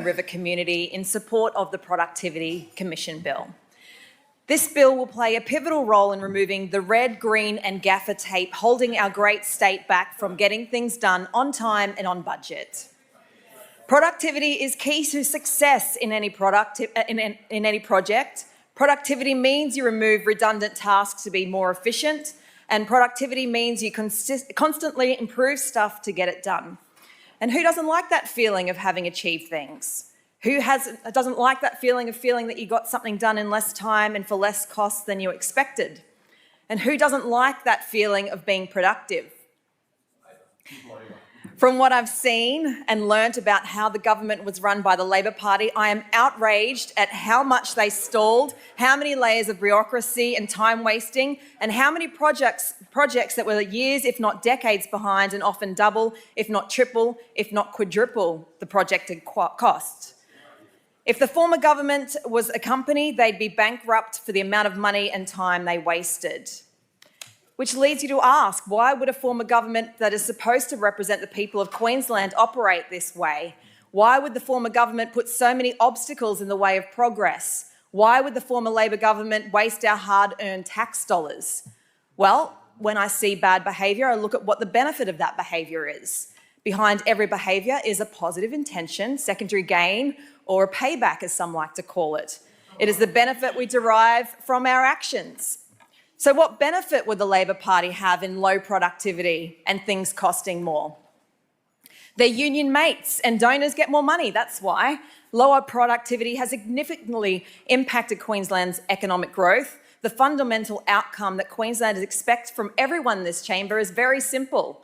River community in support of the Productivity Commission Bill. This bill will play a pivotal role in removing the red, green and gaffer tape holding our great state back from getting things done on time and on budget. Productivity is key to success in any project. Productivity means you remove redundant tasks to be more efficient, and productivity means you constantly improve stuff to get it done. And who doesn't like that feeling of having achieved things? Who doesn't like that feeling that you got something done in less time and for less cost than you expected? And who doesn't like that feeling of being productive? From what I've seen and learnt about how the government was run by the Labor Party, I am outraged at how much they stalled, how many layers of bureaucracy and time wasting, and how many projects that were years, if not decades behind, and often double, if not triple, if not quadruple the projected cost. If the former government was a company, they'd be bankrupt for the amount of money and time they wasted. Which leads you to ask, why would a former government that is supposed to represent the people of Queensland operate this way? Why would the former government put so many obstacles in the way of progress? Why would the former Labor government waste our hard-earned tax dollars? Well, when I see bad behaviour, I look at what the benefit of that behaviour is. Behind every behaviour is a positive intention, secondary gain, or a payback, as some like to call it. It is the benefit we derive from our actions. So what benefit would the Labor Party have in low productivity and things costing more? Their union mates and donors get more money, that's why. Lower productivity has significantly impacted Queensland's economic growth. The fundamental outcome that Queenslanders expect from everyone in this chamber is very simple.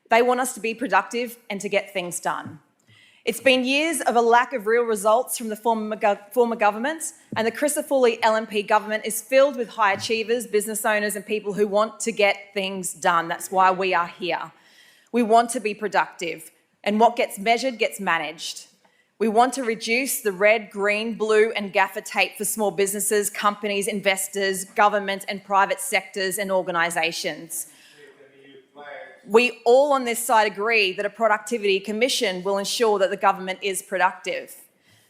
They want us to be productive and to get things done. It's been years of a lack of real results from the former government, and the Crisafulli LNP government is filled with high achievers, business owners and people who want to get things done. That's why we are here. We want to be productive, and what gets measured gets managed. We want to reduce the red, green, blue and gaffer tape for small businesses, companies, investors, government and private sectors and organisations. We all on this side agree that a productivity commission will ensure that the government is productive.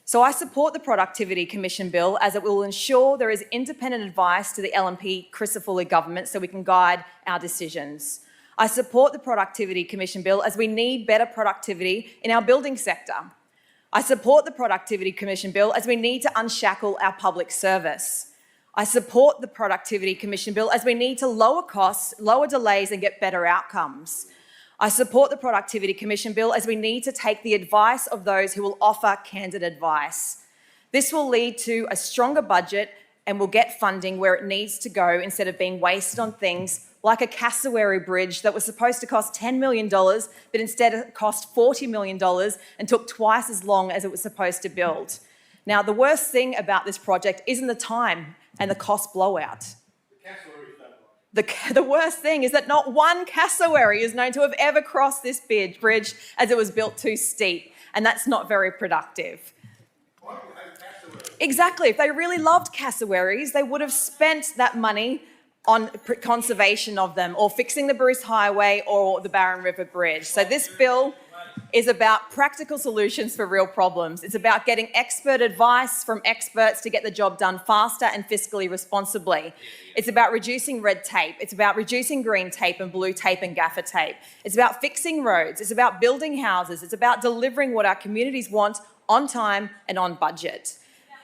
So I support the Productivity Commission Bill as it will ensure there is independent advice to the LNP Crisafulli government so we can guide our decisions. I support the Productivity Commission Bill as we need better productivity in our building sector. I support the Productivity Commission Bill as we need to unshackle our public service. I support the Productivity Commission Bill as we need to lower costs, lower delays and get better outcomes. I support the Productivity Commission Bill as we need to take the advice of those who will offer candid advice. This will lead to a stronger budget and will get funding where it needs to go instead of being wasted on things like a cassowary bridge that was supposed to cost $10 million, but instead it cost $40 million and took twice as long as it was supposed to build. Now, the worst thing about this project isn't the time and the cost blowout. The worst thing is that not one cassowary is known to have ever crossed this bridge as it was built too steep, and that's not very productive. Exactly. If they really loved cassowaries, they would have spent that money on conservation of them or fixing the Bruce Highway or the Barron River Bridge. So this bill is about practical solutions for real problems. It's about getting expert advice from experts to get the job done faster and fiscally responsibly. It's about reducing red tape. It's about reducing green tape and blue tape and gaffer tape. It's about fixing roads. It's about building houses. It's about delivering what our communities want on time and on budget.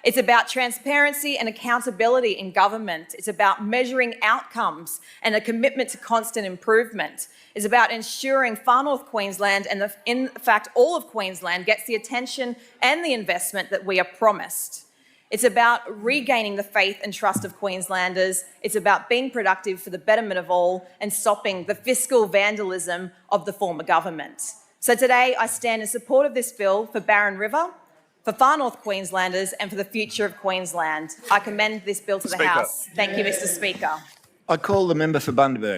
It's about transparency and accountability in government. It's about measuring outcomes and a commitment to constant improvement. It's about ensuring Far North Queensland and in fact all of Queensland gets the attention and the investment that we are promised. It's about regaining the faith and trust of Queenslanders. It's about being productive for the betterment of all and stopping the fiscal vandalism of the former government. So today I stand in support of this bill for Barron River, for Far North Queenslanders and for the future of Queensland. I commend this bill to the House. Thank you, Mr. Speaker. I call the member for Bundaberg.